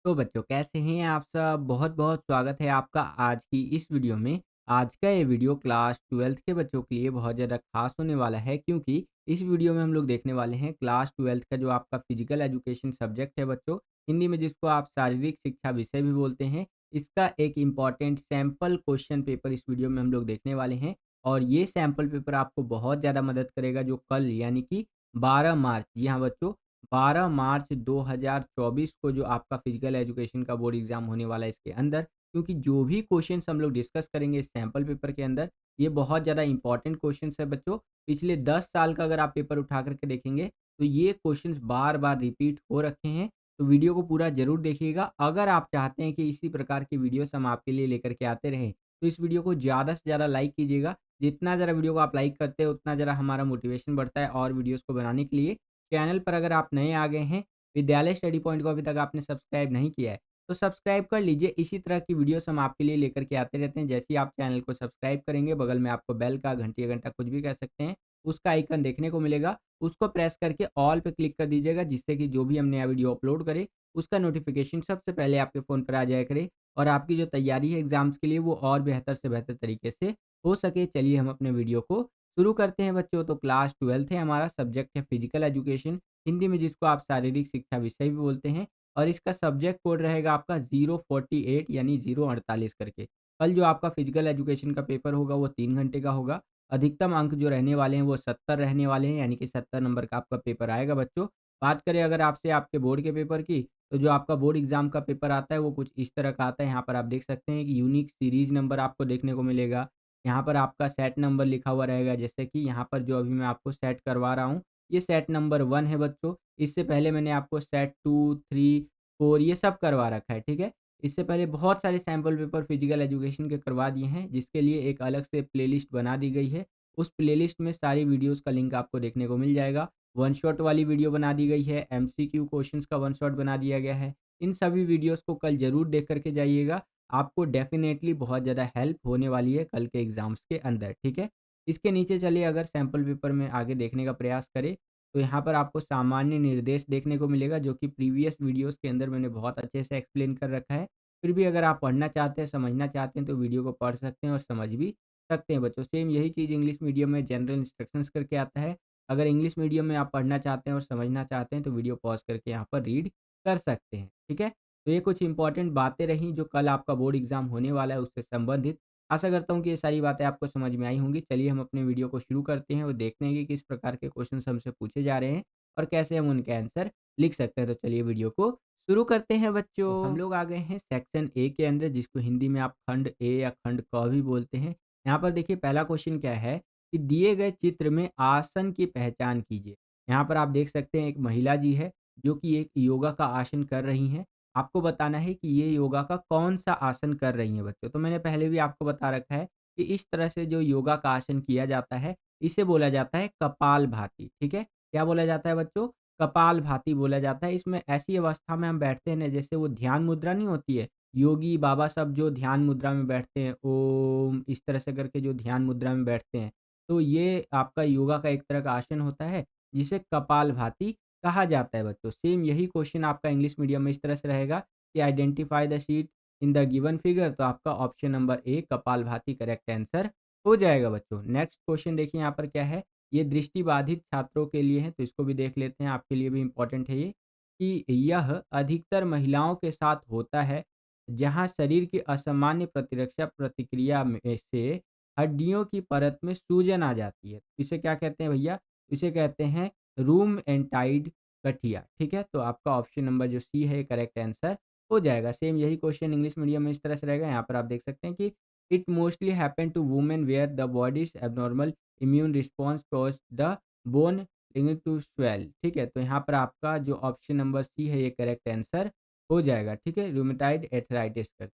तो बच्चों कैसे हैं आप सब? बहुत-बहुत स्वागत है आपका आज की इस वीडियो में। आज का ये वीडियो क्लास 12th के बच्चों के लिए बहुत ज़्यादा ख़ास होने वाला है क्योंकि इस वीडियो में हम लोग देखने वाले हैं क्लास 12th का जो आपका फ़िज़िकल एजुकेशन सब्जेक्ट है बच्चों, हिंदी में जिसको आप शारीरिक शिक्षा विषय भी बोलते हैं, इसका एक इम्पॉर्टेंट सैंपल क्वेश्चन पेपर इस वीडियो में हम लोग देखने वाले हैं। और ये सैंपल पेपर आपको बहुत ज़्यादा मदद करेगा जो कल यानी कि 12 मार्च, जी हाँ बच्चों, 12 मार्च 2024 को जो आपका फिजिकल एजुकेशन का बोर्ड एग्जाम होने वाला है इसके अंदर, क्योंकि जो भी क्वेश्चंस हम लोग डिस्कस करेंगे इस सैंपल पेपर के अंदर, ये बहुत ज़्यादा इंपॉर्टेंट क्वेश्चंस है बच्चों। पिछले 10 साल का अगर आप पेपर उठा करके देखेंगे तो ये क्वेश्चंस बार बार रिपीट हो रखे हैं। तो वीडियो को पूरा जरूर देखिएगा। अगर आप चाहते हैं कि इसी प्रकार की वीडियोस हम आपके लिए लेकर के आते रहें, तो इस वीडियो को ज़्यादा से ज़्यादा लाइक कीजिएगा। जितना ज़रा वीडियो को आप लाइक करते हैं उतना ज़रा हमारा मोटिवेशन बढ़ता है और वीडियोज़ को बनाने के लिए। चैनल पर अगर आप नए आ गए हैं, विद्यालय स्टडी पॉइंट को अभी तक आपने सब्सक्राइब नहीं किया है, तो सब्सक्राइब कर लीजिए। इसी तरह की वीडियोस हम आपके लिए लेकर के आते रहते हैं। जैसे ही आप चैनल को सब्सक्राइब करेंगे, बगल में आपको बेल का, घंटी या घंटा कुछ भी कह सकते हैं, उसका आइकन देखने को मिलेगा। उसको प्रेस करके ऑल पे क्लिक कर दीजिएगा, जिससे कि जो भी हम नया वीडियो अपलोड करें, उसका नोटिफ़िकेशन सबसे पहले आपके फ़ोन पर आ जाया करे और आपकी जो तैयारी है एग्ज़ाम्स के लिए, वो और बेहतर से बेहतर तरीके से हो सके। चलिए हम अपने वीडियो को शुरू करते हैं बच्चों। तो क्लास 12th है, हमारा सब्जेक्ट है फिजिकल एजुकेशन, हिंदी में जिसको आप शारीरिक शिक्षा विषय भी बोलते हैं। और इसका सब्जेक्ट कोड रहेगा आपका 048 यानी 048 करके। कल जो आपका फिजिकल एजुकेशन का पेपर होगा वो 3 घंटे का होगा। अधिकतम अंक जो रहने वाले हैं वो 70 रहने वाले हैं, यानी कि 70 नंबर का आपका पेपर आएगा बच्चों। बात करें अगर आपसे आपके बोर्ड के पेपर की, तो जो आपका बोर्ड एग्जाम का पेपर आता है वो कुछ इस तरह का आता है। यहाँ पर आप देख सकते हैं कि यूनिक सीरीज नंबर आपको देखने को मिलेगा। यहाँ पर आपका सेट नंबर लिखा हुआ रहेगा, जैसे कि यहाँ पर जो अभी मैं आपको सेट करवा रहा हूँ, ये सेट नंबर 1 है बच्चों। इससे पहले मैंने आपको सेट 2, 3, 4 ये सब करवा रखा है, ठीक है? इससे पहले बहुत सारे सैंपल पेपर फिजिकल एजुकेशन के करवा दिए हैं, जिसके लिए एक अलग से प्लेलिस्ट बना दी गई है। उस प्लेलिस्ट में सारी वीडियोज़ का लिंक आपको देखने को मिल जाएगा। वन शॉट वाली वीडियो बना दी गई है, एमसीक्यू क्वेश्चंस का वन शॉट बना दिया गया है। इन सभी वीडियोज़ को कल ज़रूर देख कर के जाइएगा। आपको डेफ़िनेटली बहुत ज़्यादा हेल्प होने वाली है कल के एग्ज़ाम्स के अंदर, ठीक है? इसके नीचे चलिए अगर सैंपल पेपर में आगे देखने का प्रयास करें, तो यहाँ पर आपको सामान्य निर्देश देखने को मिलेगा, जो कि प्रीवियस वीडियोज़ के अंदर मैंने बहुत अच्छे से एक्सप्लेन कर रखा है। फिर भी अगर आप पढ़ना चाहते हैं, समझना चाहते हैं, तो वीडियो को पढ़ सकते हैं और समझ भी सकते हैं बच्चों। सेम यही चीज़ इंग्लिश मीडियम में जनरल इंस्ट्रक्शंस करके आता है। अगर इंग्लिश मीडियम में आप पढ़ना चाहते हैं और समझना चाहते हैं, तो वीडियो पॉज़ करके यहाँ पर रीड कर सकते हैं, ठीक है? तो ये कुछ इंपॉर्टेंट बातें रहीं जो कल आपका बोर्ड एग्ज़ाम होने वाला है उससे संबंधित। आशा करता हूँ कि ये सारी बातें आपको समझ में आई होंगी। चलिए हम अपने वीडियो को शुरू करते हैं और देखते हैं कि किस प्रकार के क्वेश्चन्स हमसे पूछे जा रहे हैं और कैसे हम उनके आंसर लिख सकते हैं। तो चलिए वीडियो को शुरू करते हैं बच्चों। तो हम लोग आ गए हैं सेक्शन ए के अंदर, जिसको हिंदी में आप खंड ए या खंड क भी बोलते हैं। यहाँ पर देखिए पहला क्वेश्चन क्या है कि दिए गए चित्र में आसन की पहचान कीजिए। यहाँ पर आप देख सकते हैं एक महिला जी है, जो कि एक योगा का आसन कर रही हैं। आपको बताना है कि ये योगा का कौन-सा आसन कर रही हैं बच्चों। तो मैंने पहले भी आपको बता रखा है कि इस तरह से जो योगा का आसन किया जाता है, इसे बोला जाता है कपालभाति, ठीक है? क्या बोला जाता है बच्चों? कपालभाति बोला जाता है। इसमें ऐसी अवस्था में हम बैठते हैं ना, जैसे वो ध्यान मुद्रा नहीं होती है, योगी बाबा सब जो ध्यान मुद्रा में बैठते हैं, ओम इस तरह से करके जो ध्यान मुद्रा में बैठते हैं, तो ये आपका योगा का एक तरह का आसन होता है, जिसे कपालभाति कहा जाता है बच्चों। सेम यही क्वेश्चन आपका इंग्लिश मीडियम में इस तरह से रहेगा कि identify the seat in the given figure, तो आपका option number A kapalbhati correct answer हो जाएगा बच्चों। नेक्स्ट क्वेश्चन देखिए यहाँ पर क्या है, ये दृष्टिबाधित छात्रों के लिए है, तो इसको भी देख लेते हैं, आपके लिए भी इम्पोर्टेंट है ये, कि यह अधिकतर महिलाओं के साथ होता है, जहाँ शरीर की असामान्य प्रतिरक्षा प्रतिक्रिया में से हड्डियों की परत में सूजन आ जाती है। इसे क्या कहते हैं भैया? इसे कहते हैं रूम एंटाइड गठिया, ठीक है? तो आपका ऑप्शन नंबर जो सी है करेक्ट आंसर हो जाएगा। सेम यही क्वेश्चन इंग्लिश मीडियम में इस तरह से रहेगा। यहाँ पर आप देख सकते हैं कि it mostly happen to women where the bodies abnormal immune response cause the bone link to swell, ठीक है? तो यहाँ पर आपका जो ऑप्शन नंबर सी है ये करेक्ट आंसर हो जाएगा, ठीक है? रूमेटाइड एथराइटिस कर।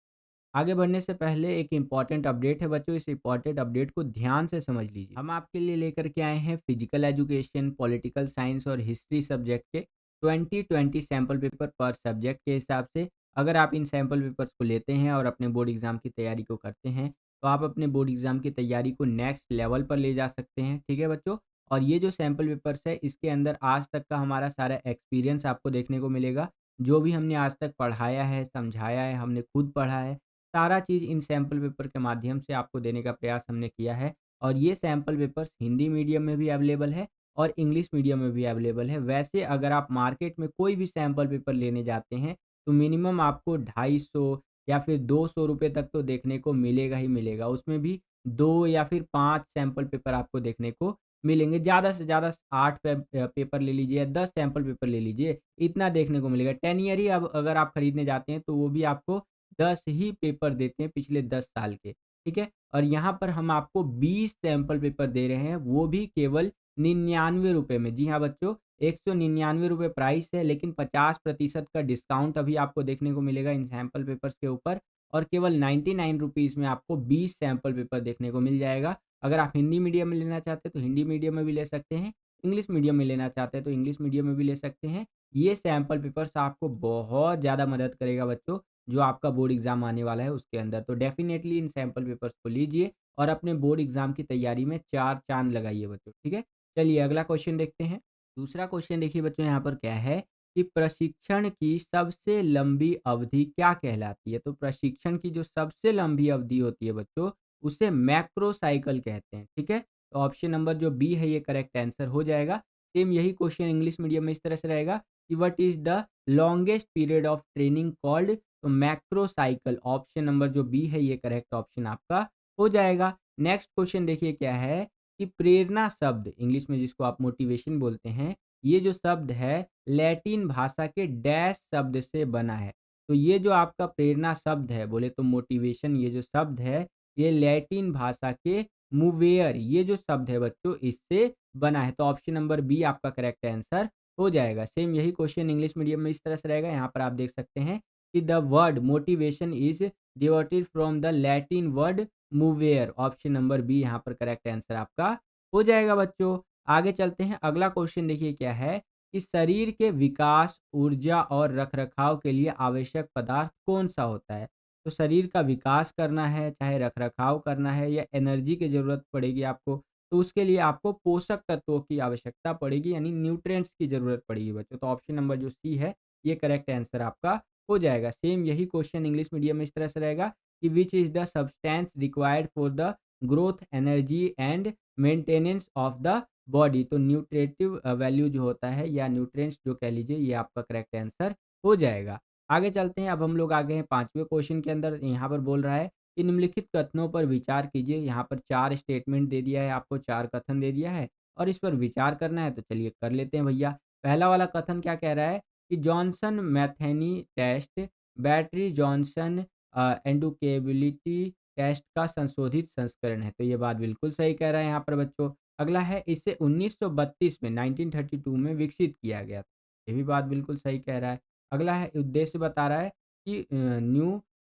आगे बढ़ने से पहले एक इम्पॉर्टेंट अपडेट है बच्चों, इस इम्पॉर्टेंट अपडेट को ध्यान से समझ लीजिए। हम आपके लिए लेकर के आए हैं फिजिकल एजुकेशन, पॉलिटिकल साइंस और हिस्ट्री सब्जेक्ट के 2020 सैंपल पेपर पर सब्जेक्ट के हिसाब से। अगर आप इन सैंपल पेपर्स को लेते हैं और अपने बोर्ड एग्जाम की तैयारी को करते हैं, तो आप अपने बोर्ड एग्जाम की तैयारी को नेक्स्ट लेवल पर ले जा सकते हैं, ठीक है बच्चों? और ये जो सैंपल पेपर्स है, इसके अंदर आज तक का हमारा सारा एक्सपीरियंस आपको देखने को मिलेगा। जो भी हमने आज तक पढ़ाया है, समझाया है, हमने खुद पढ़ा है, सारा चीज़ इन सैंपल पेपर के माध्यम से आपको देने का प्रयास हमने किया है। और ये सैंपल पेपर्स हिंदी मीडियम में भी अवेलेबल है और इंग्लिश मीडियम में भी अवेलेबल है। वैसे अगर आप मार्केट में कोई भी सैंपल पेपर लेने जाते हैं, तो मिनिमम आपको 250 या फिर ₹200 तक तो देखने को मिलेगा ही मिलेगा। उसमें भी 2 या फिर 5 सैंपल पेपर आपको देखने को मिलेंगे। ज़्यादा से ज़्यादा 8 पेपर ले लीजिए या 10 सैंपल पेपर ले लीजिए, इतना देखने को मिलेगा। 10 ईयर ही अब अगर आप खरीदने जाते हैं, तो वो भी आपको 10 ही पेपर देते हैं पिछले 10 साल के, ठीक है? और यहाँ पर हम आपको 20 सैंपल पेपर दे रहे हैं, वो भी केवल ₹99 में। जी हाँ बच्चों, ₹199 प्राइस है, लेकिन 50% का डिस्काउंट अभी आपको देखने को मिलेगा इन सैंपल पेपर्स के ऊपर और केवल ₹99 में आपको 20 सैंपल पेपर देखने को मिल जाएगा। अगर आप हिंदी मीडियम में लेना चाहते हैं, तो हिंदी मीडियम में भी ले सकते हैं। इंग्लिश मीडियम में लेना चाहते हैं, तो इंग्लिश मीडियम में भी ले सकते हैं। ये सैंपल पेपर्स आपको बहुत ज़्यादा मदद करेगा बच्चों, जो आपका बोर्ड एग्ज़ाम आने वाला है उसके अंदर। तो डेफ़िनेटली इन सैंपल पेपर्स को लीजिए और अपने बोर्ड एग्ज़ाम की तैयारी में 4 चाँद लगाइए बच्चों, ठीक है? चलिए अगला क्वेश्चन देखते हैं। दूसरा क्वेश्चन देखिए बच्चों यहाँ पर क्या है कि प्रशिक्षण की सबसे लंबी अवधि क्या कहलाती है? तो प्रशिक्षण की जो सबसे लंबी अवधि होती है बच्चों, उसे मैक्रो साइकिल कहते हैं, ठीक है? तो ऑप्शन नंबर जो बी है ये करेक्ट आंसर हो जाएगा। सेम यही क्वेश्चन इंग्लिश मीडियम में इस तरह से रहेगा कि what is the longest period of training called? तो मैक्रो साइकिल ऑप्शन नंबर जो बी है ये करेक्ट ऑप्शन आपका हो जाएगा। नेक्स्ट क्वेश्चन देखिए क्या है कि प्रेरणा शब्द इंग्लिश में जिसको आप मोटिवेशन बोलते हैं, ये जो शब्द है लैटिन भाषा के डैश शब्द से बना है। तो ये जो आपका प्रेरणा शब्द है, बोले तो मोटिवेशन ये जो शब्द है, ये लैटिन भाषा के मूवेयर ये जो शब्द है बच्चों इससे बना है। तो ऑप्शन नंबर बी आपका करेक्ट आंसर हो जाएगा। सेम यही क्वेश्चन इंग्लिश मीडियम में इस तरह से रहेगा। यहाँ पर आप देख सकते हैं कि the word motivation is derived from the Latin word movere. Option number B यहाँ पर करेक्ट आंसर आपका हो जाएगा बच्चों। आगे चलते हैं। अगला क्वेश्चन देखिए क्या है कि शरीर के विकास, ऊर्जा और रखरखाव के लिए आवश्यक पदार्थ कौन-सा होता है? तो शरीर का विकास करना है, चाहे रखरखाव करना है या एनर्जी की ज़रूरत पड़ेगी आपको, तो उसके लिए आपको पोषक तत्वों की आवश्यकता पड़ेगी यानी न्यूट्रिएंट्स की ज़रूरत पड़ेगी बच्चों। तो ऑप्शन नंबर जो सी है, ये करेक्ट आंसर आपका हो जाएगा। सेम यही क्वेश्चन इंग्लिश मीडियम में इस तरह से रहेगा कि which is the substance required for the growth, energy and maintenance of the body? तो न्यूट्रिटिव वैल्यू जो होता है या न्यूट्रिएंट्स जो कह लीजिए ये आपका करेक्ट आंसर हो जाएगा। आगे चलते हैं। अब हम लोग आ गए हैं 5वें क्वेश्चन के अंदर। यहाँ पर बोल रहा है कि निम्नलिखित कथनों पर विचार कीजिए। यहाँ पर 4 स्टेटमेंट दे दिया है आपको, 4 कथन दे दिया है और इस पर विचार करना है। तो चलिए कर लेते हैं भैया। पहला वाला कथन क्या कह रहा है कि Johnson Matheny test battery Johnson educability test का संशोधित संस्करण है। तो ये बात बिल्कुल सही कह रहा है यहाँ पर बच्चों। अगला है इसे 1932 में 1932 में विकसित किया गया था। ये भी बात बिल्कुल सही कह रहा है। अगला है उद्देश्य बता रहा है कि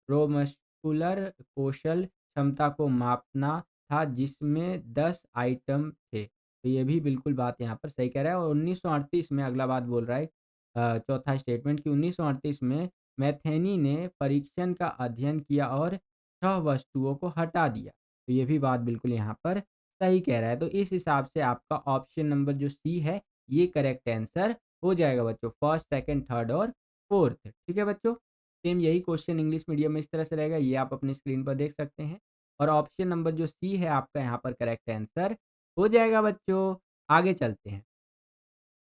न्यूरोमस्कुलर कौशल क्षमता को मापना था जिसमें 10 आइटम थे। तो ये भी बिल्कुल बात यहाँ पर सही कह रहा है और 1938 में अगला बात बोल रहा है चौथा स्टेटमेंट कि 1938 में मैथेनी ने परीक्षण का अध्ययन किया और 6 वस्तुओं को हटा दिया। तो ये भी बात बिल्कुल यहाँ पर सही कह रहा है। तो इस हिसाब से आपका ऑप्शन नंबर जो सी है ये करेक्ट आंसर हो जाएगा बच्चों। फर्स्ट, सेकंड, थर्ड और फोर्थ। ठीक है बच्चों। सेम यही क्वेश्चन इंग्लिश मीडियम में इस तरह से रहेगा। ये आप अपनी स्क्रीन पर देख सकते हैं और ऑप्शन नंबर जो सी है आपका यहाँ पर करेक्ट आंसर हो जाएगा बच्चों। आगे चलते हैं।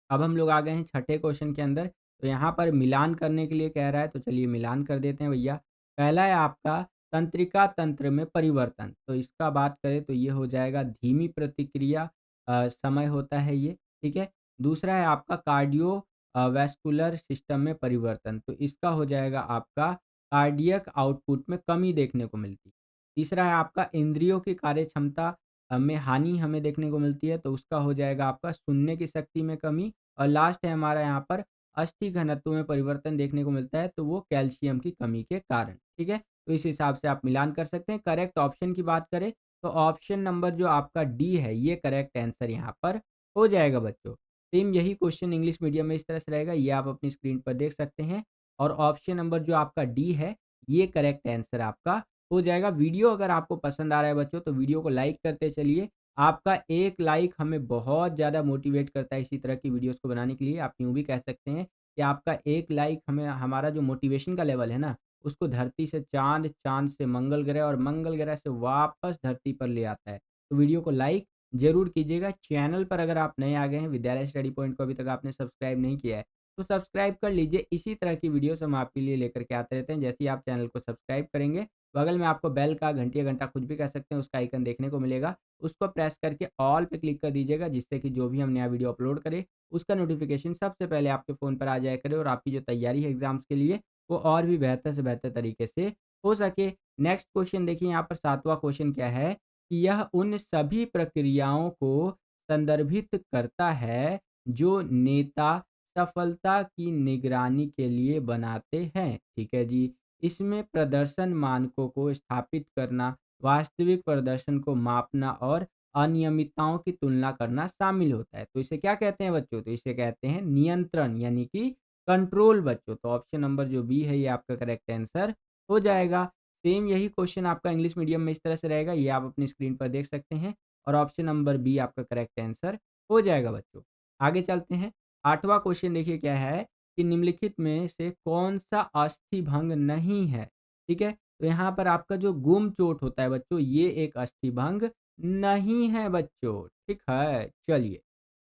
अब हम लोग आ गए हैं छठे क्वेश्चन के अंदर। तो यहाँ पर मिलान करने के लिए कह रहा है, तो चलिए मिलान कर देते हैं भैया। पहला है आपका तंत्रिका तंत्र में परिवर्तन। तो इसका बात करें तो ये हो जाएगा धीमी प्रतिक्रिया समय होता है ये, ठीक है। दूसरा है आपका कार्डियो वैस्कुलर सिस्टम में परिवर्तन। तो इसका हो जाएगा आपका कार्डियक आउटपुट में कमी देखने को मिलती है। तीसरा है आपका इंद्रियों की कार्यक्षमता में हानि हमें देखने को मिलती है। तो उसका हो जाएगा आपका सुनने की शक्ति में कमी। और लास्ट है हमारा यहाँ पर अस्थि घनत्व में परिवर्तन देखने को मिलता है, तो वो कैल्शियम की कमी के कारण, ठीक है। तो इस हिसाब से आप मिलान कर सकते हैं। करेक्ट ऑप्शन की बात करें तो ऑप्शन नंबर जो आपका डी है ये करेक्ट आंसर यहाँ पर हो जाएगा बच्चों। सेम यही क्वेश्चन इंग्लिश मीडियम में इस तरह से रहेगा, ये आप अपनी स्क्रीन पर देख सकते हैं और ऑप्शन नंबर जो आपका डी है ये करेक्ट आंसर आपका हो जाएगा। वीडियो अगर आपको पसंद आ रहा है बच्चों तो वीडियो को लाइक करते चलिए। आपका एक लाइक हमें बहुत ज़्यादा मोटिवेट करता है इसी तरह की वीडियोज़ को बनाने के लिए। आप यूँ भी कह सकते हैं कि आपका एक लाइक हमें हमारा जो मोटिवेशन का लेवल है ना, उसको धरती से चाँद, चाँद से मंगल ग्रह और मंगल ग्रह से वापस धरती पर ले आता है। तो वीडियो को लाइक ज़रूर कीजिएगा। चैनल पर अगर आप नए आ गए हैं, विद्यालय स्टडी पॉइंट को अभी तक आपने सब्सक्राइब नहीं किया है, तो सब्सक्राइब कर लीजिए। इसी तरह की वीडियोज़ हम आपके लिए लेकर के आते रहते हैं। जैसे ही आप चैनल को सब्सक्राइब करेंगे, बगल में आपको बेल का, घंटी या घंटा कुछ भी कह सकते हैं, उसका आइकन देखने को मिलेगा। उसको प्रेस करके ऑल पे क्लिक कर दीजिएगा, जिससे कि जो भी हम नया वीडियो अपलोड करें, उसका नोटिफ़िकेशन सबसे पहले आपके फ़ोन पर आ जाया करे और आपकी जो तैयारी है एग्ज़ाम्स के लिए, वो और भी बेहतर से बेहतर तरीके से हो सके। नेक्स्ट क्वेश्चन देखिए, यहाँ पर 7वां क्वेश्चन क्या है कि यह उन सभी प्रक्रियाओं को संदर्भित करता है, जो नेता सफलता की निगरानी के लिए बनाते हैं। ठीक है जी। इसमें प्रदर्शन मानकों को स्थापित करना, वास्तविक प्रदर्शन को मापना और अनियमितताओं की तुलना करना शामिल होता है। तो इसे क्या कहते हैं बच्चों? तो इसे कहते हैं नियंत्रण, यानी कि कंट्रोल बच्चों। तो ऑप्शन नंबर जो बी है, ये आपका करेक्ट आंसर हो जाएगा। सेम यही क्वेश्चन आपका इंग्लिश मीडियम में इस तरह से रहेगा, ये आप अपनी स्क्रीन पर देख सकते हैं और ऑप्शन नंबर बी आपका करेक्ट आंसर हो जाएगा बच्चों। आगे चलते हैं। 8वां क्वेश्चन देखिए क्या है कि निम्नलिखित में से कौन-सा अस्थिभंग नहीं है? ठीक है? तो यहाँ पर आपका जो गुम चोट होता है बच्चों, ये एक अस्थिभंग नहीं है बच्चों, ठीक है? चलिए,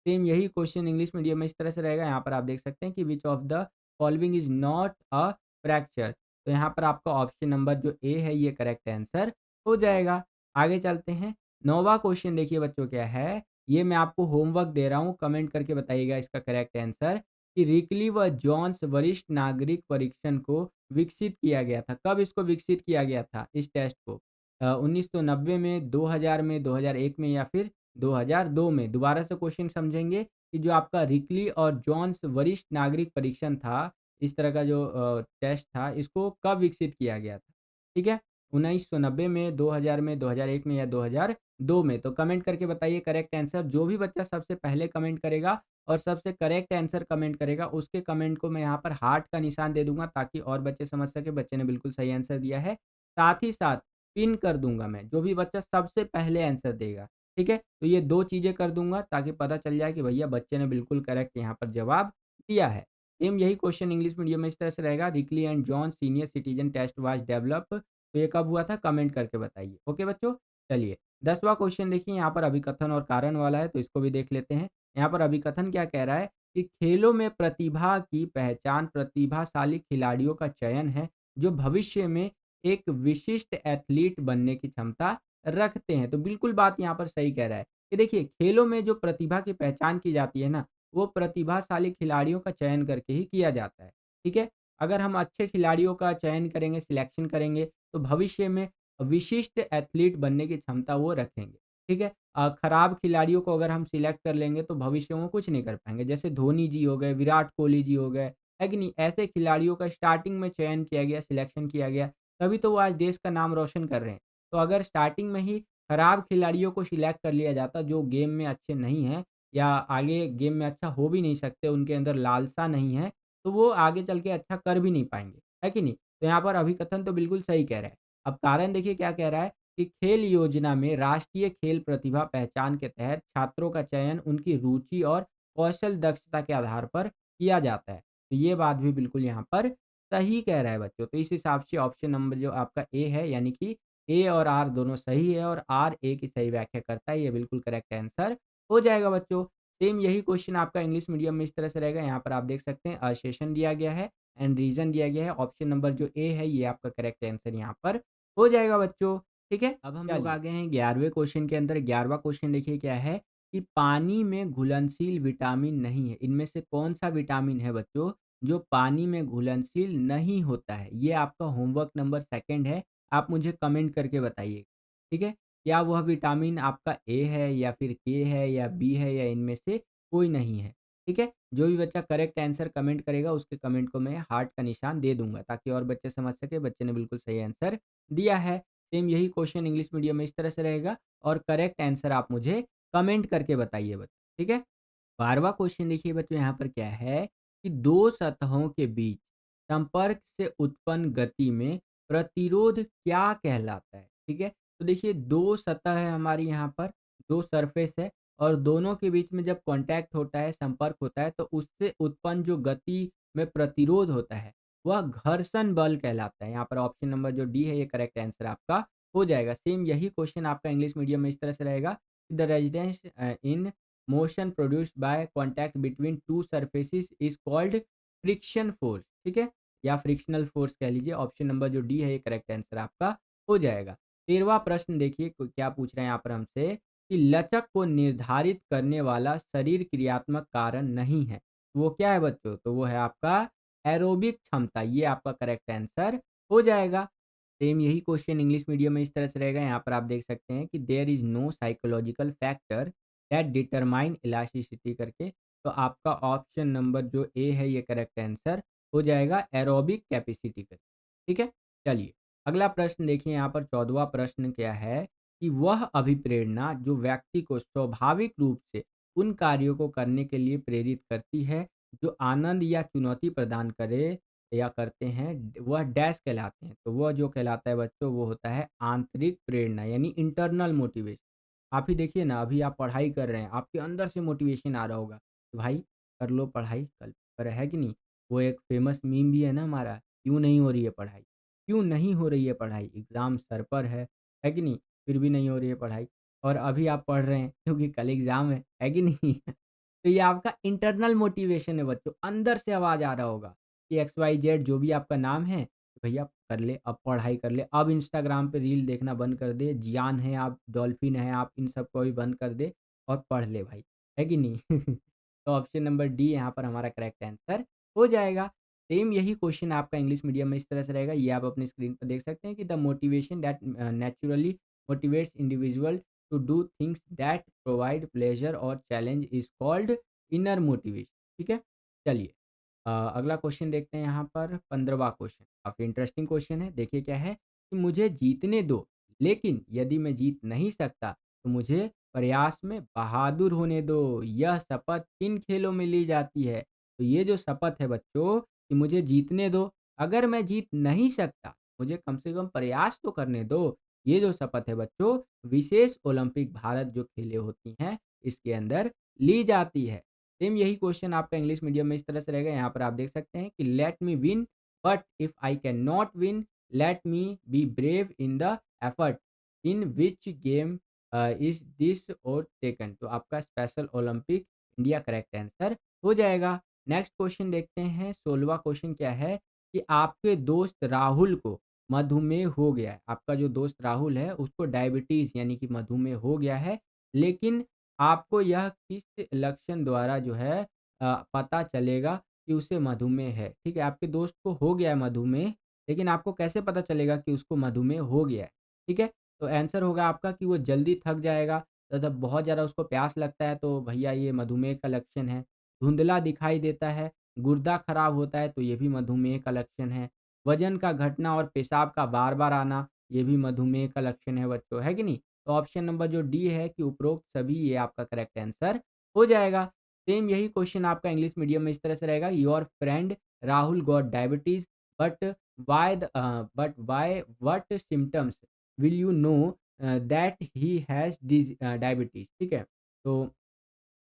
सेम यही क्वेश्चन इंग्लिश मीडियम में इस तरह से रहेगा। यहाँ पर आप देख सकते हैं कि which of the following is not a fracture. तो यहाँ पर आपका ऑप्शन नंबर जो ए है, ये करेक्ट आंसर हो जाएगा। आगे चलते हैं। 9वां क्वेश्चन देखिए बच्चों क्या है, ये मैं आपको होमवर्क दे रहा हूँ, कमेंट करके बताइएगा इसका करेक्ट आंसर कि रिकली व जोन्स वरिष्ठ नागरिक परीक्षण को विकसित किया गया था। कब इसको विकसित किया गया था इस टेस्ट को? 1990 में, 2000 में, 2001 में या फिर 2002 में? दोबारा से क्वेश्चन समझेंगे कि जो आपका रिकली और जोन्स वरिष्ठ नागरिक परीक्षण था, इस तरह का जो टेस्ट था, इसको कब विकसित किया गया था? ठीक है? 1990 में, 2000 में, 2001 में या 2002 में? तो कमेंट करके बताइए करेक्ट आंसर। जो भी बच्चा सबसे पहले कमेंट करेगा और सबसे करेक्ट आंसर कमेंट करेगा, उसके कमेंट को मैं यहाँ पर हार्ट का निशान दे दूँगा, ताकि और बच्चे समझ सकें बच्चे ने बिल्कुल सही आंसर दिया है। साथ ही साथ पिन कर दूँगा मैं, जो भी बच्चा सबसे पहले आंसर देगा। ठीक है? तो ये 2 चीज़ें कर दूँगा, ताकि पता चल जाए कि भैया बच्चे ने बिल्कुल करेक्ट यहाँ पर जवाब दिया है। सेम यही क्वेश्चन इंग्लिश मीडियम में इस तरह से रहेगा, Rikli and John senior citizen test was develop. तो ये कब हुआ था? कमेंट करके बताइए। ओके बच्चों? चलिए, 10वां क्वेश्चन देखिए, यहाँ पर अभिकथन और कारण वाला है, तो इसको भी देख लेते हैं। यहाँ पर अभिकथन क्या कह रहा है कि खेलों में प्रतिभा की पहचान प्रतिभाशाली खिलाड़ियों का चयन है, जो भविष्य में एक विशिष्ट एथलीट बनने की क्षमता रखते हैं। तो बिल्कुल बात यहाँ पर सही कह रहा है कि देखिए, खेलों में जो प्रतिभा की पहचान की जाती है ना, वो प्रतिभाशाली खिलाड़ियों का चयन करके ही किया जाता है। ठीक है? अगर हम अच्छे खिलाड़ियों का चयन करेंगे, सिलेक्शन करेंगे, तो भविष्य में विशिष्ट एथलीट बनने की क्षमता वो रखेंगे। ठीक है? खराब खिलाड़ियों को अगर हम सिलेक्ट कर लेंगे, तो भविष्य में कुछ नहीं कर पाएँगे। जैसे धोनी जी हो गए, विराट कोहली जी हो गए, है कि नहीं? ऐसे खिलाड़ियों का स्टार्टिंग में चयन किया गया, सिलेक्शन किया गया, तभी तो वो आज देश का नाम रोशन कर रहे हैं। तो अगर स्टार्टिंग में ही खराब खिलाड़ियों को सिलेक्ट कर लिया जाता, जो गेम में अच्छे नहीं हैं या आगे गेम में अच्छा हो भी नहीं सकते, उनके अंदर लालसा नहीं है, तो वो आगे चल के अच्छा कर भी नहीं पाएँगे, है कि नहीं? तो यहाँ पर अभिकथन तो बिल्कुल सही कह रहा है। अब कारण देखिए क्या कह रहा है कि खेल योजना में राष्ट्रीय खेल प्रतिभा पहचान के तहत छात्रों का चयन उनकी रुचि और कौशल दक्षता के आधार पर किया जाता है। तो ये बात भी बिल्कुल यहाँ पर सही कह रहा है बच्चों। तो इस हिसाब से ऑप्शन नंबर जो आपका ए है, यानी कि ए और आर दोनों सही है और आर ए की सही व्याख्या करता है, ये बिल्कुल करेक्ट आंसर हो जाएगा बच्चों। सेम यही क्वेश्चन आपका इंग्लिश मीडियम में इस तरह से रहेगा। यहाँ पर आप देख सकते हैं सेशन दिया गया है एंड रीज़न दिया गया है। ऑप्शन नंबर जो ए है, ये आपका करेक्ट आंसर यहाँ पर हो जाएगा बच्चों। ठीक है? अब हम लोग आ चलिए। गए हैं 11वें क्वेश्चन के अंदर। 11वां क्वेश्चन देखिए क्या है कि पानी में घुलनशील विटामिन नहीं है। इनमें से कौन-सा विटामिन है बच्चों, जो पानी में घुलनशील नहीं होता है? ये आपका होमवर्क नंबर 2 है। आप मुझे कमेंट करके बताइए। ठीक है? क्या वह विटामिन आपका ए है या फिर के है या बी है या इनमें से कोई नहीं है? ठीक है? जो भी बच्चा करेक्ट आंसर कमेंट करेगा, उसके कमेंट को मैं हार्ट का निशान दे दूँगा, ताकि और बच्चे समझ सकें बच्चे ने बिल्कुल सही आंसर दिया है। सेम यही क्वेश्चन इंग्लिश मीडियम में इस तरह से रहेगा और करेक्ट आंसर आप मुझे कमेंट करके बताइए बच्चों, ठीक है? 12वां क्वेश्चन देखिए बच्चों, यहाँ पर क्या है कि 2 सतहों के बीच संपर्क से उत्पन्न गति में प्रतिरोध क्या कहलाता है? ठीक है? तो देखिए, 2 सतह है हमारी यहाँ पर, 2 सरफेस है और दोनों के बीच में जब कॉन्टैक्ट होता है, संपर्क होता है, तो उससे उत्पन्न जो गति में प्रतिरोध होता है, वह घर्षण बल कहलाता है। यहाँ पर ऑप्शन नंबर जो डी है ये करेक्ट आंसर आपका हो जाएगा। सेम यही क्वेश्चन आपका इंग्लिश मीडियम में इस तरह से रहेगा, the resistance in motion produced by contact between two surfaces is called friction force, ठीक है? या फ्रिक्शनल फोर्स कह लीजिए। ऑप्शन नंबर जो डी है ये करेक्ट आंसर आपका हो जाएगा। 13वां प्रश्न देखिए क्या पूछ रहे हैं यहाँ पर हमसे कि लचक को निर्धारित करने वाला शरीर क्रियात्मक कारण नहीं है। वो क्या है बच्चों? तो वो है आपका एरोबिक क्षमता। ये आपका करेक्ट आंसर हो जाएगा। सेम यही क्वेश्चन इंग्लिश मीडियम में इस तरह से रहेगा। यहाँ पर आप देख सकते हैं कि there is no psychological factor that determine elasticity करके। तो आपका ऑप्शन नंबर जो ए है ये करेक्ट आंसर हो जाएगा, एरोबिक कैपेसिटी करके। ठीक है? चलिए, अगला प्रश्न देखिए यहाँ पर 14वां प्रश्न क्या है कि वह अभिप्रेरणा जो व्यक्ति को स्वाभाविक रूप से उन कार्यों को करने के लिए प्रेरित करती है, जो आनंद या चुनौती प्रदान करे या करते हैं, वह डैश कहलाते हैं। तो वह जो कहलाता है बच्चों वो होता है आंतरिक प्रेरणा यानी इंटरनल मोटिवेशन। आप ही देखिए ना, अभी आप पढ़ाई कर रहे हैं, आपके अंदर से मोटिवेशन आ रहा होगा कि भाई कर लो पढ़ाई, कल पर है कि नहीं? वो एक फेमस मीम भी है ना हमारा, क्यों नहीं हो रही है पढ़ाई? क्यों नहीं हो रही है पढ़ाई? एग्ज़ाम सर पर है कि नहीं? फिर भी नहीं हो रही है पढ़ाई और अभी आप पढ़ रहे हैं क्योंकि कल एग्ज़ाम है कि नहीं? तो ये आपका इंटरनल मोटिवेशन है बच्चों, अंदर से आवाज़ आ रहा होगा कि एक्स वाई जेड जो भी आपका नाम है, तो भैया कर ले, अब पढ़ाई कर ले, अब इंस्टाग्राम पे रील देखना बंद कर दे, जियान है आप, डॉल्फिन है आप, इन सबको भी बंद कर दे और पढ़ ले भाई, है कि नहीं? तो ऑप्शन नंबर डी यहाँ पर हमारा करेक्ट आंसर हो जाएगा। सेम यही क्वेश्चन आपका इंग्लिश मीडियम में इस तरह से रहेगा, ये आप अपनी स्क्रीन पर देख सकते हैं कि the motivation that naturally motivates individual to do things that provide pleasure और challenge is called inner motivation. ठीक है? चलिए, अगला क्वेश्चन देखते हैं यहाँ पर 15वां क्वेश्चन। काफ़ी इंटरेस्टिंग क्वेश्चन है। देखिए क्या है कि मुझे जीतने दो, लेकिन यदि मैं जीत नहीं सकता तो मुझे प्रयास में बहादुर होने दो। यह शपथ किन खेलों में ली जाती है? तो ये जो शपथ है बच्चों कि मुझे जीतने दो, अगर मैं जीत नहीं सकता, मुझे कम से कम प्रयास तो करने दो। ये जो शपथ है बच्चों, विशेष ओलंपिक भारत जो खेलें होती हैं, इसके अंदर ली जाती है। सेम यही क्वेश्चन आपका इंग्लिश मीडियम में इस तरह से रहेगा। यहाँ पर आप देख सकते हैं कि let me win but if I can not win let me be brave in the effort in which game is this और टेकन। तो आपका special Olympic India correct answer हो जाएगा। नेक्स्ट क्वेश्चन देखते हैं। 16वां क्वेश्चन क्या है कि आपके दोस्त राहुल को मधुमेह हो गया है। आपका जो दोस्त राहुल है उसको डायबिटीज़ यानी कि मधुमेह हो गया है, लेकिन आपको यह किस लक्षण द्वारा जो है पता चलेगा कि उसे मधुमेह है? ठीक है, आपके दोस्त को हो गया है मधुमेह, लेकिन आपको कैसे पता चलेगा कि उसको मधुमेह हो गया है? ठीक है, तो आंसर होगा आपका कि वो जल्दी थक जाएगा तथा बहुत ज़्यादा उसको प्यास लगता है, तो भैया ये मधुमेह का लक्षण है। धुंधला दिखाई देता है, गुर्दा खराब होता है, तो ये भी मधुमेह का लक्षण है। वज़न का घटना और पेशाब का बार-बार आना, ये भी मधुमेह का लक्षण है बच्चों, है कि नहीं? तो ऑप्शन नंबर जो डी है कि उपरोक्त सभी, ये आपका करेक्ट आंसर हो जाएगा। सेम यही क्वेश्चन आपका इंग्लिश मीडियम में इस तरह से रहेगा, your friend Rahul got diabetes but why what symptoms will you know that he has diabetes. ठीक है, तो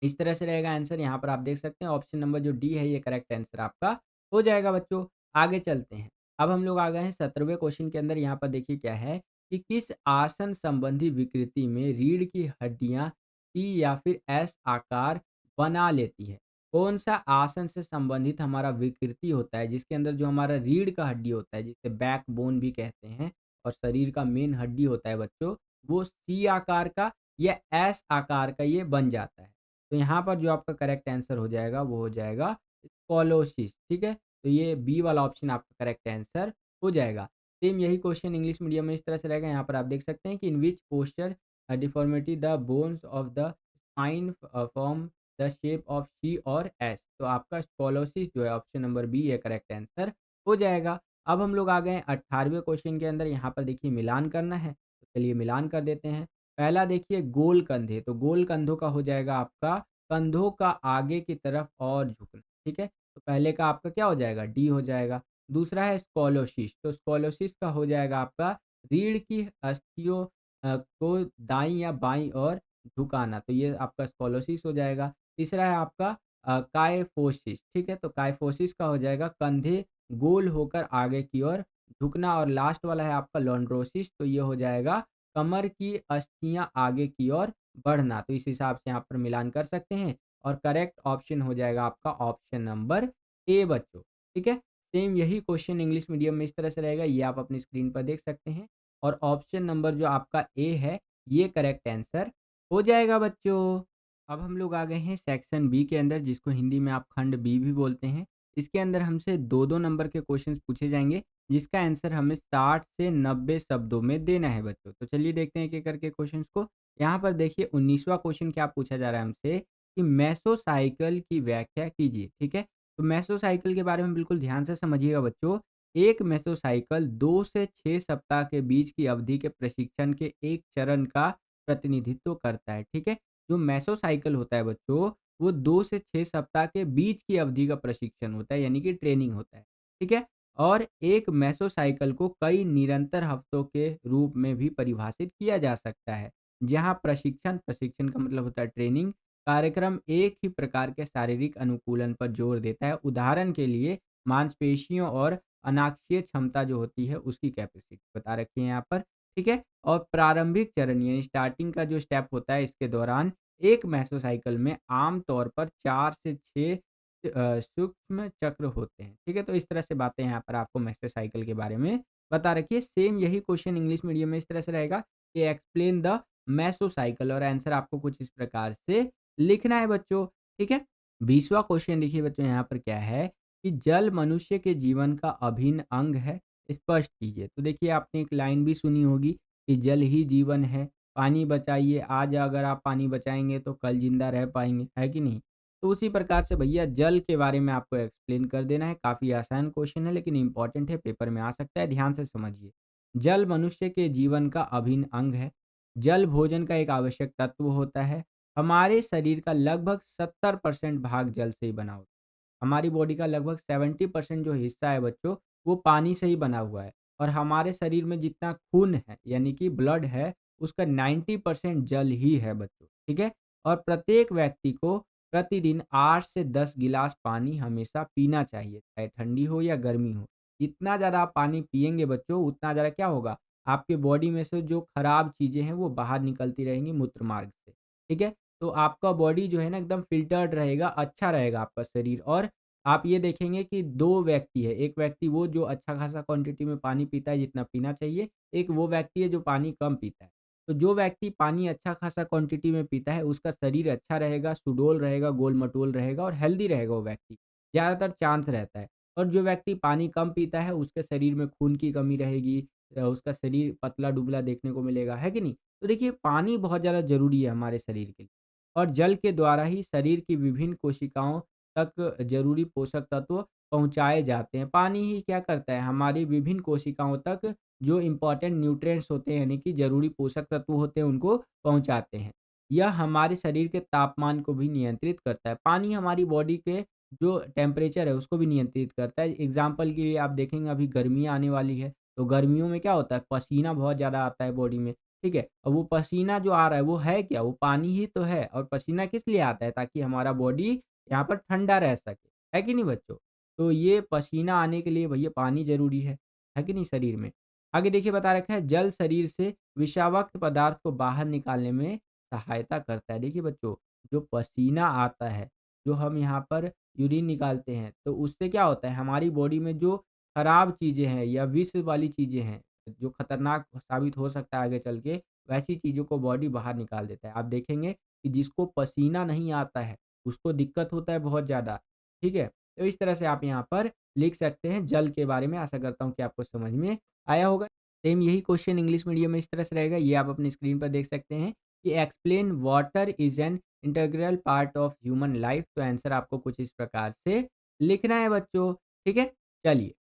इस तरह से रहेगा आंसर। यहाँ पर आप देख सकते हैं ऑप्शन नंबर जो डी है ये करेक्ट आंसर आपका हो जाएगा बच्चों। आगे चलते हैं। अब हम लोग आ गए हैं 17वें क्वेश्चन के अंदर। यहाँ पर देखिए क्या है कि किस आसन संबंधी विकृति में रीढ़ की हड्डियाँ टी या फिर एस आकार बना लेती है? कौन सा आसन से संबंधित हमारा विकृति होता है जिसके अंदर जो हमारा रीढ़ का हड्डी होता है, जिसे बैक बोन भी कहते हैं, और शरीर का मेन हड्डी होता है बच्चों, वो सी आकार का या एस आकार का ये बन जाता है। तो यहाँ पर जो आपका करेक्ट आंसर हो जाएगा वो हो जाएगा स्कॉलोसिस। ठीक है, तो ये बी वाला ऑप्शन आपका करेक्ट आंसर हो जाएगा। सेम यही क्वेश्चन इंग्लिश मीडियम में इस तरह से रहेगा। यहाँ पर आप देख सकते हैं कि in which posture deformity the bones of the spine form the shape of C और एस। तो आपका स्कॉलोसिस जो है ऑप्शन नंबर बी है करेक्ट आंसर हो जाएगा। अब हम लोग आ गए 18वें क्वेश्चन के अंदर। यहाँ पर देखिए मिलान करना है, तो चलिए मिलान कर देते हैं। पहला देखिए गोल कंधे, तो गोल कंधों का हो जाएगा आपका कंधों का आगे की तरफ और झुकना। ठीक है, तो पहले का आपका क्या हो जाएगा? डी हो जाएगा। दूसरा है स्कॉलोसिस, तो स्कॉलोसिस का हो जाएगा आपका रीढ़ की अस्थियों को दाईं या बाईं ओर झुकाना, तो ये आपका स्कॉलोसिस हो जाएगा। तीसरा है आपका कायफोसिस, ठीक है? तो कायफोसिस का हो जाएगा कंधे गोल होकर आगे की ओर झुकना, और लास्ट वाला है आपका लॉन्ड्रोसिस, तो ये हो जाएगा कमर की अस्थियाँ आगे की ओर बढ़ना। तो इस हिसाब से यहाँ पर मिलान कर सकते हैं, और करेक्ट ऑप्शन हो जाएगा आपका ऑप्शन नंबर ए बच्चों, ठीक है? सेम यही क्वेश्चन इंग्लिश मीडियम में इस तरह से रहेगा, ये आप अपनी स्क्रीन पर देख सकते हैं, और ऑप्शन नंबर जो आपका ए है, ये करेक्ट आंसर हो जाएगा बच्चों। अब हम लोग आ गए हैं सेक्शन बी के अंदर, जिसको हिंदी में आप खंड बी भी बोलते हैं। इसके अंदर हमसे 2-2 नंबर के क्वेश्चंस पूछे जाएँगे, जिसका आंसर हमें 60 से 90 शब्दों में देना है बच्चों। तो चलिए देखते हैं एक-एक करके क्वेश्चंस को। यहाँ पर देखिए 19वाँ क्वेश्चन क्या पूछा जा रहा है हमसे कि मेसोसाइकिल की व्याख्या कीजिए, ठीक है? तो मेसोसाइकिल के बारे में बिल्कुल ध्यान से समझिएगा बच्चों। एक मेसोसाइकिल 2 से 6 सप्ताह के बीच की अवधि के प्रशिक्षण के एक चरण का प्रतिनिधित्व करता है, ठीक है? जो मेसोसाइकिल होता है बच्चों, वो 2 से 6 सप्ताह के बीच की अवधि का प्रशिक्षण होता है, यानी कि ट्रेनिंग होता है, ठीक है? और एक मेसोसाइकिल को कई निरंतर हफ्तों के रूप में भी परिभाषित किया जा सकता है, जहाँ प्रशिक्षण का मतलब होता है ट्रेनिंग, कार्यक्रम एक ही प्रकार के शारीरिक अनुकूलन पर जोर देता है। उदाहरण के लिए मांसपेशियों और अनाक्षीय क्षमता जो होती है, उसकी कैपेसिटी बता रखी है यहाँ पर, ठीक है? और प्रारंभिक चरण यानी स्टार्टिंग का जो स्टेप होता है, इसके दौरान एक मेसोसाइकिल में आम तौर पर 4 से 6 सूक्ष्म चक्र होते हैं, ठीक है? तो इस तरह से बातें यहाँ पर आपको मेसोसाइकिल के बारे में बता रखी है। सेम यही क्वेश्चन इंग्लिश मीडियम में इस तरह से रहेगा कि एक्सप्लेन द मेसोसाइकिल, और आंसर आपको कुछ इस प्रकार से लिखना है बच्चों, ठीक है? 20वां क्वेश्चन देखिए बच्चों, यहाँ पर क्या है कि जल मनुष्य के जीवन का अभिन्न अंग है, स्पष्ट कीजिए। तो देखिए आपने एक लाइन भी सुनी होगी कि जल ही जीवन है, पानी बचाइए, आज अगर आप पानी बचाएँगे तो कल ज़िंदा रह पाएँगे, है कि नहीं? तो उसी प्रकार से भैया जल के बारे में आपको एक्सप्लेन कर देना है। काफ़ी आसान क्वेश्चन है, लेकिन इम्पोर्टेंट है, पेपर में आ सकता है, ध्यान से समझिए। जल मनुष्य के जीवन का अभिन्न अंग है। जल भोजन का एक आवश्यक तत्व होता है। हमारे शरीर का लगभग 70% भाग जल से ही बना होता है। हमारी बॉडी का लगभग 70% जो हिस्सा है बच्चों, वो पानी से ही बना हुआ है, और हमारे शरीर में जितना खून है, यानी कि ब्लड है, उसका 90% जल ही है बच्चों, ठीक है? और प्रत्येक व्यक्ति को प्रतिदिन 8 से 10 गिलास पानी हमेशा पीना चाहिए, चाहे ठंडी हो या गर्मी हो। जितना ज़्यादा आप पानी पिएँगे बच्चों, उतना ज़्यादा क्या होगा, आपके बॉडी में से जो खराब चीज़ें हैं, वो बाहर निकलती रहेंगी मूत्र मार्ग से, ठीक है? तो आपका बॉडी जो है ना एकदम फ़िल्टर्ड रहेगा, अच्छा रहेगा आपका शरीर। और आप ये देखेंगे कि 2 व्यक्ति है, एक व्यक्ति वो जो अच्छा खासा क्वांटिटी में पानी पीता है, जितना पीना चाहिए, एक वो व्यक्ति है जो पानी कम पीता है। तो जो व्यक्ति पानी अच्छा खासा क्वांटिटी में पीता है, उसका शरीर अच्छा रहेगा, सुडौल रहेगा, गोल-मटोल रहेगा और हेल्दी रहेगा वो व्यक्ति, ज़्यादातर चांस रहता है। और जो व्यक्ति पानी कम पीता है, उसके शरीर में खून की कमी रहेगी, उसका शरीर पतला-दुबला देखने को मिलेगा, है कि नहीं? तो देखिए पानी बहुत ज़्यादा ज़रूरी है हमारे शरीर के लिए, और जल के द्वारा ही शरीर की विभिन्न कोशिकाओं तक ज़रूरी पोषक तत्व पहुँचाए जाते हैं। पानी ही क्या करता है, हमारी विभिन्न कोशिकाओं तक जो इम्पोर्टेंट न्यूट्रिएंट्स होते हैं, यानी कि ज़रूरी पोषक तत्व होते हैं, उनको पहुँचाते हैं। यह हमारे शरीर के तापमान को भी नियंत्रित करता है। पानी हमारी बॉडी के जो टेम्परेचर है, उसको भी नियंत्रित करता है। एग्ज़ाम्पल के लिए आप देखेंगे अभी गर्मियाँ आने वाली है, तो गर्मियों में क्या होता है, पसीना बहुत ज़्यादा आता है बॉडी में, ठीक है? और वो पसीना जो आ रहा है, वो है क्या? वो पानी ही तो है, और पसीना किस लिए आता है? ताकि हमारा बॉडी यहाँ पर ठंडा रह सके, है कि नहीं बच्चों? तो ये पसीना आने के लिए भैया पानी ज़रूरी है कि नहीं शरीर में? आगे देखिए बता रखा है जल शरीर से विषाक्त पदार्थ को बाहर निकालने में सहायता करता है। देखिए बच्चों, जो पसीना आता है, जो हम यहाँ पर यूरिन निकालते हैं, तो उससे क्या होता है, हमारी बॉडी में जो खराब चीज़ें हैं या विष वाली चीज़ें हैं, जो खतरनाक साबित हो सकता है आगे चल के, वैसी चीज़ों को बॉडी बाहर निकाल देता है। आप देखेंगे कि जिसको पसीना नहीं आता है, उसको दिक्कत होता है बहुत ज़्यादा, ठीक है? तो इस तरह से आप यहाँ पर लिख सकते हैं जल के बारे में। आशा करता हूँ कि आपको समझ में आया होगा। सेम यही क्वेश्चन इंग्लिश मीडियम में इस तरह से रहेगा, ये आप अपनी स्क्रीन पर देख सकते हैं कि explain water is an integral part of human life. तो आंसर आपको कुछ इस प्रकार से लिखना है बच्चों, ठीक है? चलिए,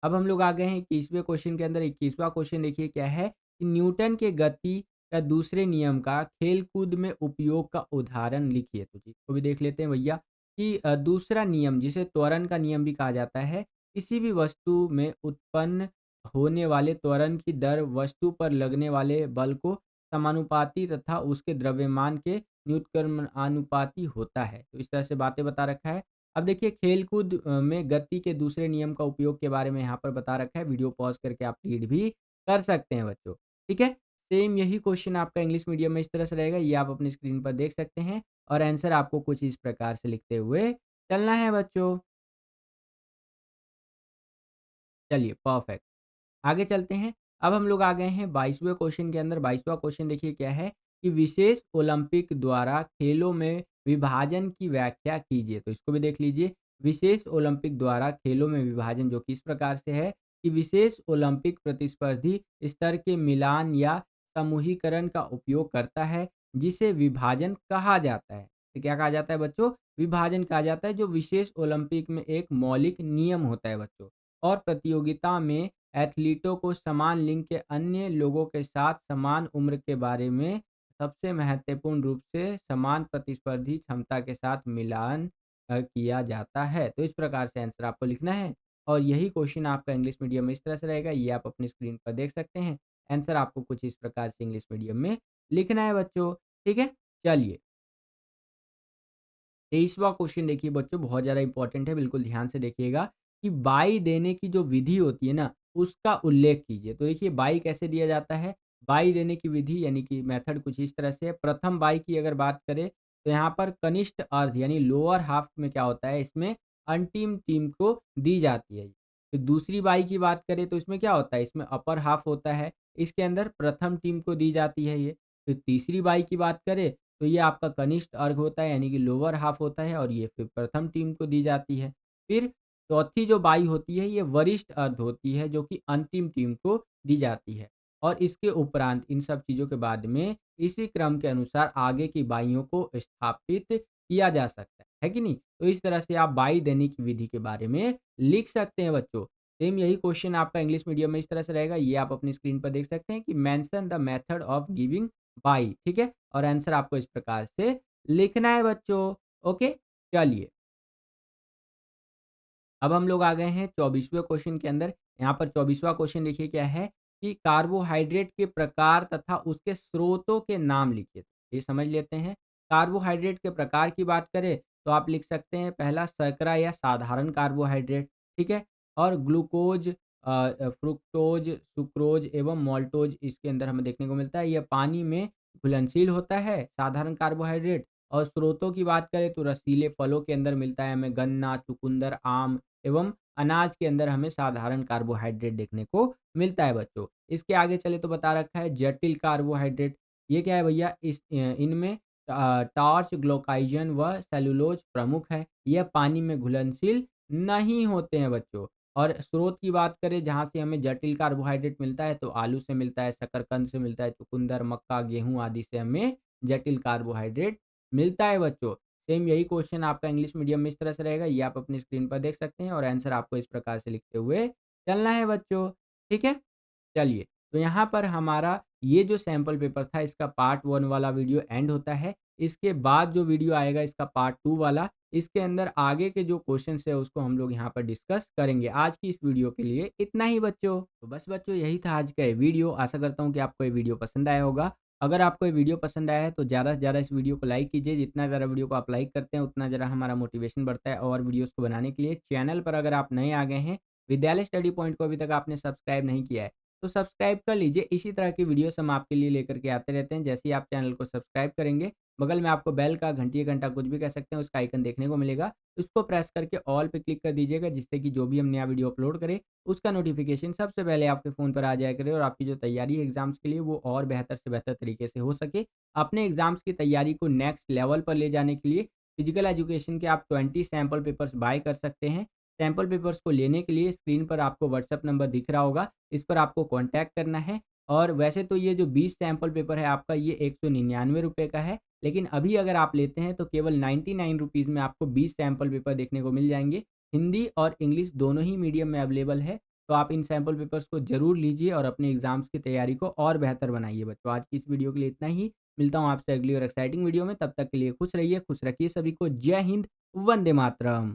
अब हम लोग आ गए हैं 21वें क्वेश्चन के अंदर। 21वां क्वेश्चन देखिए क्या है कि न्यूटन के गति या दूसरे नियम का खेल-कूद में उपयोग का उदाहरण लिखिए। तो इसको भी देख लेते हैं भैया कि दूसरा नियम जिसे त्वरण का नियम भी कहा जाता है, किसी भी वस्तु में उत्पन्न होने वाले त्वरण की दर वस्तु पर लगने वाले बल को समानुपाती तथा उसके द्रव्यमान के व्युत्क्रमानुपाती होता है। तो इस तरह से बातें बता रखा है। अब देखिए खेल-कूद में गति के दूसरे नियम का उपयोग के बारे में यहाँ पर बता रखा है। वीडियो पॉज़ करके आप रीड भी कर सकते हैं बच्चों, ठीक है? सेम यही क्वेश्चन आपका इंग्लिश मीडियम में इस तरह से रहेगा, ये आप अपनी स्क्रीन पर देख सकते हैं और आंसर आपको कुछ इस प्रकार से लिखते हुए चलना है बच्चों। चलिए परफेक्ट। आगे चलते हैं। अब हम लोग आ गए हैं 22वें क्वेश्चन के अंदर। 22वां क्वेश्चन देखिए क्या है कि विशेष ओलंपिक द्वारा खेलों में विभाजन की व्याख्या कीजिए। तो इसको भी देख लीजिए। विशेष ओलंपिक द्वारा खेलों में विभाजन जो कि इस प्रकार से है कि विशेष ओलंपिक प्रतिस्पर्धी स्तर के मिलान या समूहीकरण का उपयोग करता है, जिसे विभाजन कहा जाता है। तो क्या कहा जाता है बच्चों? विभाजन कहा जाता है, जो विशेष ओलंपिक में एक मौलिक नियम होता है बच्चों। और प्रतियोगिता में एथलीटों को समान लिंग के अन्य लोगों के साथ समान उम्र के बारे में सबसे महत्वपूर्ण रूप से समान प्रतिस्पर्धी क्षमता के साथ मिलान किया जाता है। तो इस प्रकार से आंसर आपको लिखना है और यही क्वेश्चन आपका इंग्लिश मीडियम में इस तरह से रहेगा। ये आप अपनी स्क्रीन पर देख सकते हैं। आंसर आपको कुछ इस प्रकार से इंग्लिश मीडियम में लिखना है बच्चों, ठीक है? चलिए 23वां क्वेश्चन देखिए बच्चों, बहुत ज़्यादा इंपॉर्टेंट है, बिल्कुल ध्यान से देखिएगा कि बाई देने की जो विधि होती है ना, उसका उल्लेख कीजिए। तो देखिए बाई कैसे दिया जाता है? बाई देने की विधि यानी कि मेथड कुछ इस तरह से है। प्रथम बाई की अगर बात करें तो यहाँ पर कनिष्ठ अर्ध यानी लोअर हाफ में क्या होता है, इसमें अंतिम टीम को दी जाती है। फिर दूसरी बाई की बात करें तो इसमें क्या होता है, इसमें अपर हाफ होता है, इसके अंदर प्रथम टीम को दी जाती है ये। फिर तीसरी बाई की बात करें तो ये आपका कनिष्ठ अर्घ होता है यानी कि लोअर हाफ होता है और ये फिर प्रथम टीम को दी जाती है। फिर चौथी जो बाई होती है ये वरिष्ठ अर्ध होती है जो कि अंतिम टीम को दी जाती है। और इसके उपरांत इन सब चीज़ों के बाद में इसी क्रम के अनुसार आगे की बाइयों को स्थापित किया जा सकता है कि नहीं? तो इस तरह से आप बाई देने की विधि के बारे में लिख सकते हैं बच्चों। सेम यही क्वेश्चन आपका इंग्लिश मीडियम में इस तरह से रहेगा, ये आप अपनी स्क्रीन पर देख सकते हैं कि mention the method of giving by, ठीक है? और आंसर आपको इस प्रकार से लिखना है बच्चों, ओके? चलिए, अब हम लोग आ गए हैं 24वें क्वेश्चन के अंदर। यहाँ पर 24वां क्वेश्चन देखिए क्या है कि कार्बोहाइड्रेट के प्रकार तथा उसके स्रोतों के नाम लिखिए। ये समझ लेते हैं। कार्बोहाइड्रेट के प्रकार की बात करें तो आप लिख सकते हैं पहला शर्करा या साधारण कार्बोहाइड्रेट, ठीक है? और ग्लूकोज फ्रुक्टोज, सुक्रोज एवं माल्टोज इसके अंदर हमें देखने को मिलता है। यह पानी में घुलनशील होता है, साधारण कार्बोहाइड्रेट। और स्रोतों की बात करें तो रसीले फलों के अंदर मिलता है हमें गन्ना, चुकंदर, आम एवं अनाज के अंदर हमें साधारण कार्बोहाइड्रेट देखने को मिलता है बच्चों। इसके आगे चले तो बता रखा है जटिल कार्बोहाइड्रेट। ये क्या है भैया? इनमें टार्च, ग्लाइकोजन व सेलुलोज प्रमुख है। यह पानी में घुलनशील नहीं होते हैं बच्चों। और स्रोत की बात करें जहाँ से हमें जटिल कार्बोहाइड्रेट मिलता है तो आलू से मिलता है, शकरकंद से मिलता है, चुकंदर, मक्का, गेहूँ आदि से हमें जटिल कार्बोहाइड्रेट मिलता है बच्चों। सेम यही क्वेश्चन आपका इंग्लिश मीडियम में इस तरह से रहेगा, ये आप अपनी स्क्रीन पर देख सकते हैं और आंसर आपको इस प्रकार से लिखते हुए चलना है बच्चों, ठीक है? चलिए, तो यहाँ पर हमारा ये जो सैंपल पेपर था इसका पार्ट 1 वाला वीडियो एंड होता है। इसके बाद जो वीडियो आएगा इसका पार्ट 2 वाला, इसके अंदर आगे के जो क्वेश्चंस है उसको हम लोग यहाँ पर डिस्कस करेंगे। आज की इस वीडियो के लिए इतना ही बच्चों। तो बस बच्चों यही था आज का ये वीडियो। आशा करता हूँ कि आपको ये वीडियो पसंद आया होगा। अगर आपको ये वीडियो पसंद आया है तो ज़्यादा से ज़्यादा इस वीडियो को लाइक कीजिए। जितना ज़्यादा वीडियो को आप लाइक करते हैं उतना ज़्यादा हमारा मोटिवेशन बढ़ता है और वीडियोज़ को बनाने के लिए। चैनल पर अगर आप नए आ गए हैं, विद्यालय स्टडी पॉइंट को अभी तक आपने सब्सक्राइब नहीं किया है, तो सब्सक्राइब कर लीजिए। इसी तरह की वीडियोस हम आपके लिए लेकर के आते रहते हैं। जैसे ही आप चैनल को सब्सक्राइब करेंगे, बगल में आपको बेल का, घंटी का घंटा कुछ भी कह सकते हैं, उसका आइकन देखने को मिलेगा। उसको प्रेस करके ऑल पे क्लिक कर दीजिएगा जिससे कि जो भी हम नया वीडियो अपलोड करें, उसका नोटिफ़िकेशन सबसे पहले आपके फ़ोन पर आ जाया करे और आपकी जो तैयारी है एग्ज़ाम्स के लिए वो और बेहतर से बेहतर तरीके से हो सके। अपने एग्ज़ाम्स की तैयारी को नेक्स्ट लेवल पर ले जाने के लिए फिज़िकल एजुकेशन के आप 20 सैंपल पेपर्स बाय कर सकते हैं। सैंपल पेपर्स को लेने के लिए स्क्रीन पर आपको व्हाट्सएप नंबर दिख रहा होगा, इस पर आपको कॉन्टैक्ट करना है। और वैसे तो ये जो 20 सैंपल पेपर है आपका ये ₹199 का है, लेकिन अभी अगर आप लेते हैं तो केवल 99 रुपीज़ में आपको 20 सैंपल पेपर देखने को मिल जाएँगे। हिंदी और इंग्लिश दोनों ही मीडियम में अवेलेबल है, तो आप इन सैंपल पेपर्स को ज़रूर लीजिए और अपने एग्ज़ाम्स की तैयारी को और बेहतर बनाइए बच्चों। आज की इस वीडियो के लिए इतना ही। मिलता हूँ आपसे अगली और एक्साइटिंग वीडियो में, तब तक के लिए खुश रहिए, खुश रखिए सभी को। जय हिंद, वंदे मातरम।